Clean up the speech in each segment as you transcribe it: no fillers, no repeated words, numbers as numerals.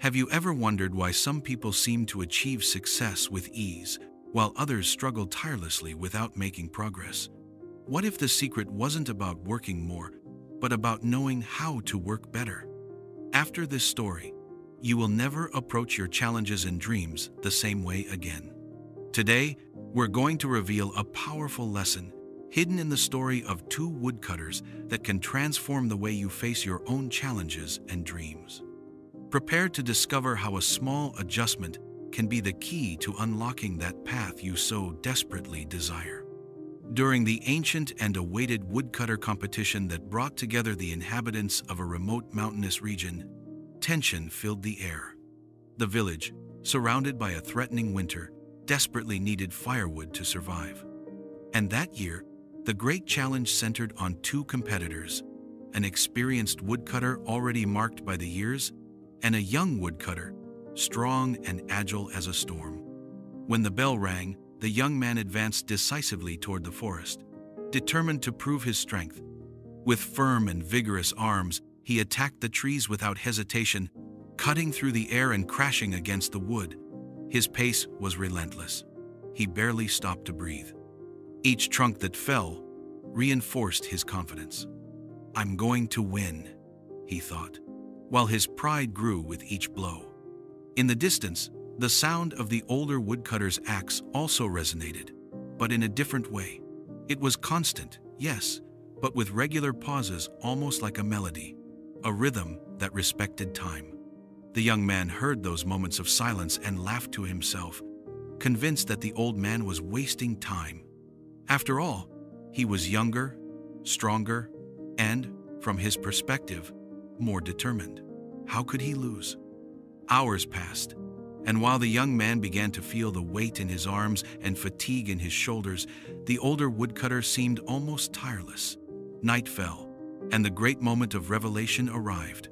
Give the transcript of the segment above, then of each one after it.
Have you ever wondered why some people seem to achieve success with ease, while others struggle tirelessly without making progress? What if the secret wasn't about working more, but about knowing how to work better? After this story, you will never approach your challenges and dreams the same way again. Today, we're going to reveal a powerful lesson hidden in the story of two woodcutters that can transform the way you face your own challenges and dreams. Prepare to discover how a small adjustment can be the key to unlocking that path you so desperately desire. During the ancient and awaited woodcutter competition that brought together the inhabitants of a remote mountainous region, tension filled the air. The village, surrounded by a threatening winter, desperately needed firewood to survive. And that year, the great challenge centered on two competitors, an experienced woodcutter already marked by the years, and a young woodcutter, strong and agile as a storm. When the bell rang, the young man advanced decisively toward the forest, determined to prove his strength. With firm and vigorous arms, he attacked the trees without hesitation, cutting through the air and crashing against the wood. His pace was relentless. He barely stopped to breathe. Each trunk that fell reinforced his confidence. "I'm going to win," he thought, while his pride grew with each blow. In the distance, the sound of the older woodcutter's axe also resonated, but in a different way. It was constant, yes, but with regular pauses, almost like a melody, a rhythm that respected time. The young man heard those moments of silence and laughed to himself, convinced that the old man was wasting time. After all, he was younger, stronger, and, from his perspective, more determined. How could he lose? Hours passed, and while the young man began to feel the weight in his arms and fatigue in his shoulders, the older woodcutter seemed almost tireless. Night fell, and the great moment of revelation arrived.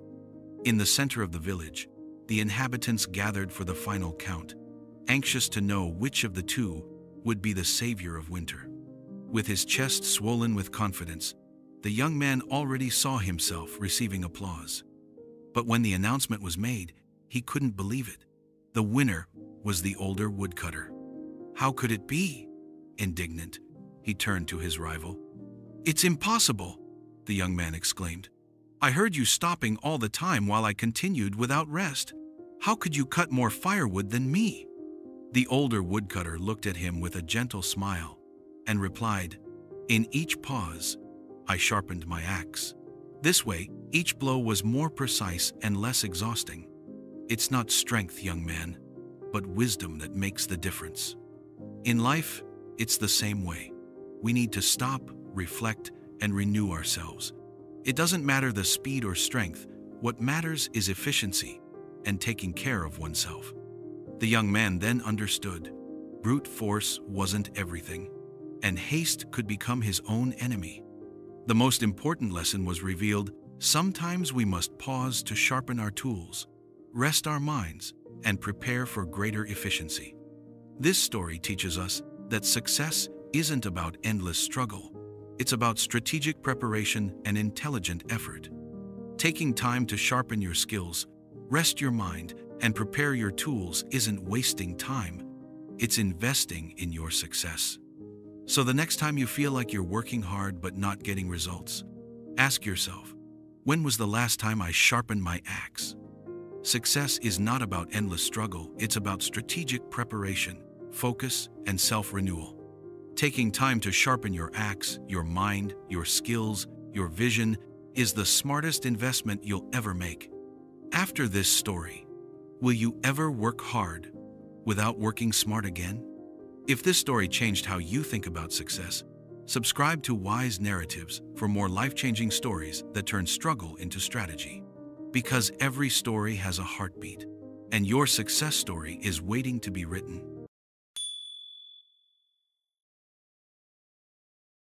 In the center of the village, the inhabitants gathered for the final count, anxious to know which of the two would be the savior of winter. With his chest swollen with confidence, the young man already saw himself receiving applause. But when the announcement was made, he couldn't believe it. The winner was the older woodcutter. How could it be? Indignant, he turned to his rival. "It's impossible," the young man exclaimed. "I heard you stopping all the time while I continued without rest. How could you cut more firewood than me?" The older woodcutter looked at him with a gentle smile and replied, "In each pause, I sharpened my axe. This way, each blow was more precise and less exhausting. It's not strength, young man, but wisdom that makes the difference." In life, it's the same way. We need to stop, reflect, and renew ourselves. It doesn't matter the speed or strength. What matters is efficiency and taking care of oneself. The young man then understood. Brute force wasn't everything, and haste could become his own enemy. The most important lesson was revealed. Sometimes we must pause to sharpen our tools, rest our minds, and prepare for greater efficiency. This story teaches us that success isn't about endless struggle. It's about strategic preparation and intelligent effort. Taking time to sharpen your skills, rest your mind, and prepare your tools isn't wasting time. It's investing in your success. So the next time you feel like you're working hard but not getting results, ask yourself, when was the last time I sharpened my axe? Success is not about endless struggle. It's about strategic preparation, focus, and self-renewal. Taking time to sharpen your axe, your mind, your skills, your vision is the smartest investment you'll ever make. After this story, will you ever work hard without working smart again? If this story changed how you think about success, subscribe to Wise Narratives for more life-changing stories that turn struggle into strategy. Because every story has a heartbeat, and your success story is waiting to be written.